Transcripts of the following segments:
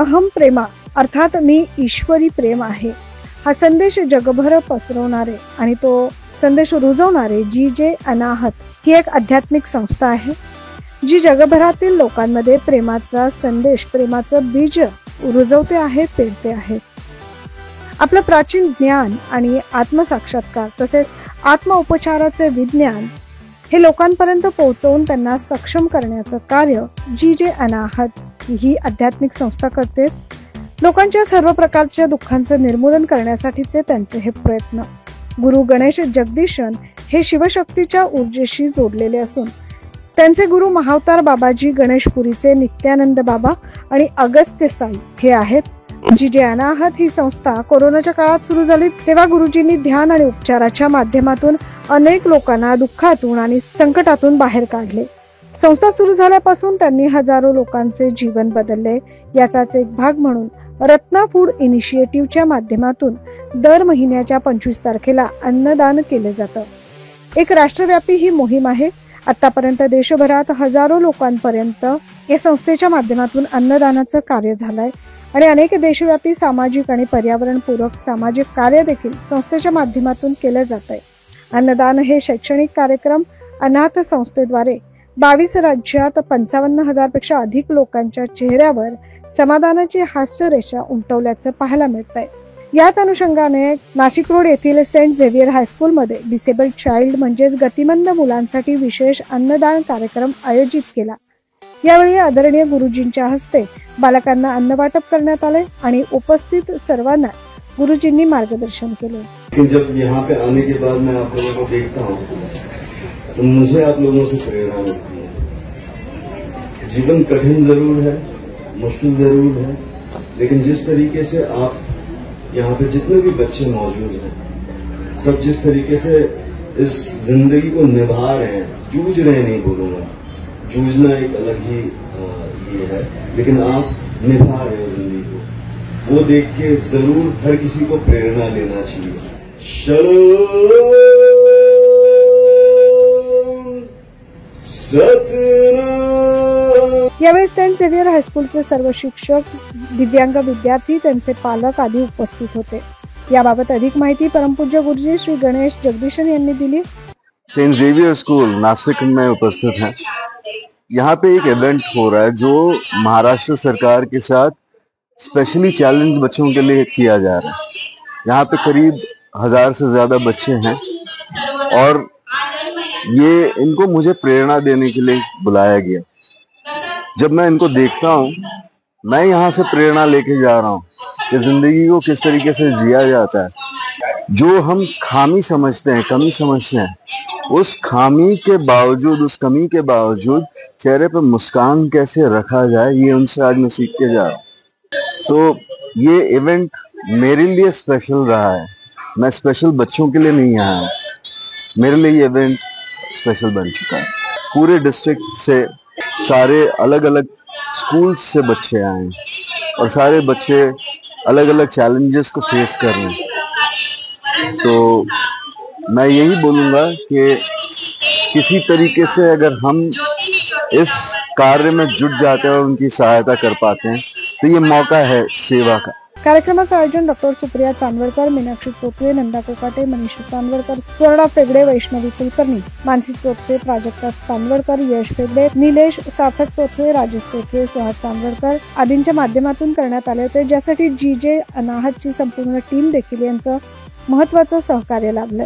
अहम प्रेमा अर्थात मी ईश्वरी प्रेम आहे हा संदेश जगभर पसरवणारे आणि तो संदेश रुजवणारे जी.जे. अनाहत ही एक आध्यात्मिक संस्था आहे जी जगभरातील लोकांमध्ये प्रेमाचा संदेश, प्रेमाचं बीज रुजवते आहे, पेरते आहे। आपलं प्राचीन ज्ञान आणि आत्मसाक्षात्कार तसेच आत्मोपचाराचे विज्ञान हे लोकांपर्यंत पोहोचवून त्यांना सक्षम करण्याचं कार्य जी.जे. अनाहत ही आध्यात्मिक संस्था करते। लोकांच्या सर्व प्रकारच्या दुःखांचं निर्मूलन करण्यासाठीचे त्यांचे हे प्रयत्न। गुरु गणेश जगदीशन हे शिवशक्तीच्या ऊर्जेशी जोडलेले असून त्यांचे गुरु महावतार बाबाजी गणेशपुरीचे नित्यानंद बाबा आणि अगस्त्य साई हे आहेत। जी.जे. अनाहत ही संस्था कोरोनाच्या काळात सुरू झाली तेव्हा गुरुजींनी ध्यान आणि उपचाराच्या माध्यमातून अनेक लोकांना दुःखातून आणि संकटातून बाहेर काढले। संस्था सुरू झाल्यापासून त्यांनी हजारो लोकांचे जीवन बदलले। याचाच एक भाग म्हणून रत्ना फूड इनिशिएटिव्हच्या माध्यमातून दर महिन्याच्या 25 तारखेला अन्नदान केले जातं। एक राष्ट्रव्यापी ही मोहीम आहे। आतापर्यंत देशभरात हजारो लोकांपर्यंत या संस्थेच्या माध्यमातून अन्नदानाचं कार्य झालंय आणि अनेक देशव्यापी सामाजिक आणि पर्यावरणपूरक सामाजिक कार्य देखील संस्थेच्या माध्यमातून केले जात आहे। अन्नदान हे शैक्षणिक कार्यक्रम अनाथ संस्थेद्वारे 22 राज्यात 55,000 पेक्षा अधिक लोकांच्या चेहऱ्यावर समाधानाची हास्यरेषा उमटवल्याचं पाहायला मिळतंय। याच अनुषंगाने नाशिक रोड येथील सेंट झेवियर हायस्कूल मध्ये डिसेबल्ड चाइल्ड म्हणजेच गतिमंद मुलांसाठी विशेष अन्नदान कार्यक्रम आयोजित केला। यावेळी आदरणीय गुरुजींच्या हस्ते बालकांना अन्न वाटप करण्यात आले आणि उपस्थित सर्वांना गुरुजींनी मार्गदर्शन केले। लेकिन जब यहाँ पे आने के बाद मैं आप लोगों को देखता हूँ तो मुझे आप लोगों से प्रेरणा मिलती है। जीवन कठिन जरूर है, मुश्किल जरूर है, लेकिन जिस तरीके से आप यहाँ पे जितने भी बच्चे मौजूद हैं सब जिस तरीके से इस जिंदगी को निभा रहे हैं, जूझ रहे हैं नहीं बोलूंगा, जूझना एक अलग ही ये है, लेकिन आप निभा रहे हो जिंदगी को, वो देख के जरूर हर किसी को प्रेरणा लेना चाहिए। यावेळी सेंट झेवियर हायस्कूलचे सर्व शिक्षक, दिव्यांग विद्यार्थी, त्यांचे पालक आदी उपस्थित होते। याबाबत अधिक माहिती परमपूज्य गुरुजी श्री गणेश जगदीशन यांनी दिली। सेंट झेवियर स्कूल नासिक में उपस्थित है। यहाँ पे एक इवेंट हो रहा है जो महाराष्ट्र सरकार के साथ स्पेशली चैलेंज बच्चों के लिए किया जा रहा है। यहाँ पे करीब 1000 से ज्यादा बच्चे हैं और ये इनको मुझे प्रेरणा देने के लिए बुलाया गया। जब मैं इनको देखता हूँ मैं यहाँ से प्रेरणा लेके जा रहा हूँ कि जिंदगी को किस तरीके से जिया जाता है। जो हम खामी समझते हैं, कमी समझते हैं, उस खामी के बावजूद, उस कमी के बावजूद चेहरे पर मुस्कान कैसे रखा जाए, ये उनसे आज मैं सीख के जा रहा हूँ। तो ये इवेंट मेरे लिए स्पेशल रहा है। मैं स्पेशल बच्चों के लिए नहीं आया हूँ, मेरे लिए ये इवेंट स्पेशल बन चुका है। पूरे डिस्ट्रिक्ट से सारे अलग अलग स्कूल से बच्चे आए हैं और सारे बच्चे अलग अलग चैलेंजेस को फेस कर रहे हैं। तो मैं यही बोलूँगा कि किसी तरीके से अगर हम इस कार्य में जुट जाते हैं और उनकी सहायता कर पाते हैं तो ये मौका है सेवा का। कार्यक्रमाचं आयोजन डॉक्टर सुप्रिया चांदवडकर, मीनाक्षी चोपडे, नंदा कोकाटे, मनीषा चांदवडकर, सुवर्णा फेगडे, वैष्णवी कुलकर्णी, मानसी चोपडे, प्राजक्ता चांदवडकर, यश फेगडे, निलेश सार्थक चोपडे, राजेश चोपडे, सुहास चांदवडकर आदींच्या माध्यमातून करण्यात आले होते, ज्यासाठी जी.जे. अनाहतची संपूर्ण टीम देखील यांचं महत्त्वाचं सहकार्य लाभलं।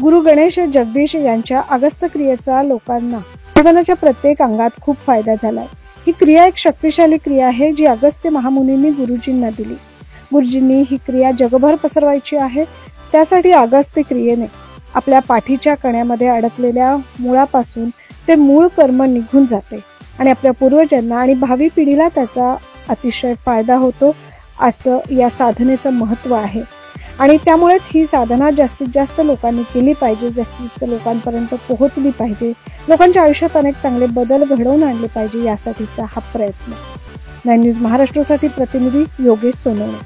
गुरु गणेश जगदीश यांच्या अगस्त्य क्रियेचा लोकांना जीवनाच्या प्रत्येक अंगात खूप फायदा झालाय। ही क्रिया एक शक्तिशाली क्रिया आहे जी अगस्त्य महामुनींनी गुरुजींना दिली। गुरुजींनी ही क्रिया जगभर पसरवायची आहे। त्यासाठी अगस्त्य क्रियेने आपल्या पाठीच्या कण्यामध्ये अडकलेल्या मुळापासून ते मूळ कर्म निघून जाते आणि आपल्या पूर्वजांना आणि भावी पिढीला त्याचा अतिशय फायदा होतो, असं या साधनेचं महत्त्व आहे। आणि त्यामुळेच ही साधना जास्तीत जास्त लोकांनी केली पाहिजे, जास्तीत जास्त लोकांपर्यंत पोहोचली पाहिजे, लोकांच्या आयुष्यात अनेक चांगले बदल घडवून आणले पाहिजे, यासाठीचा हा प्रयत्न। 9 न्यूज महाराष्ट्रासाठी प्रतिनिधी योगेश सोनवणे।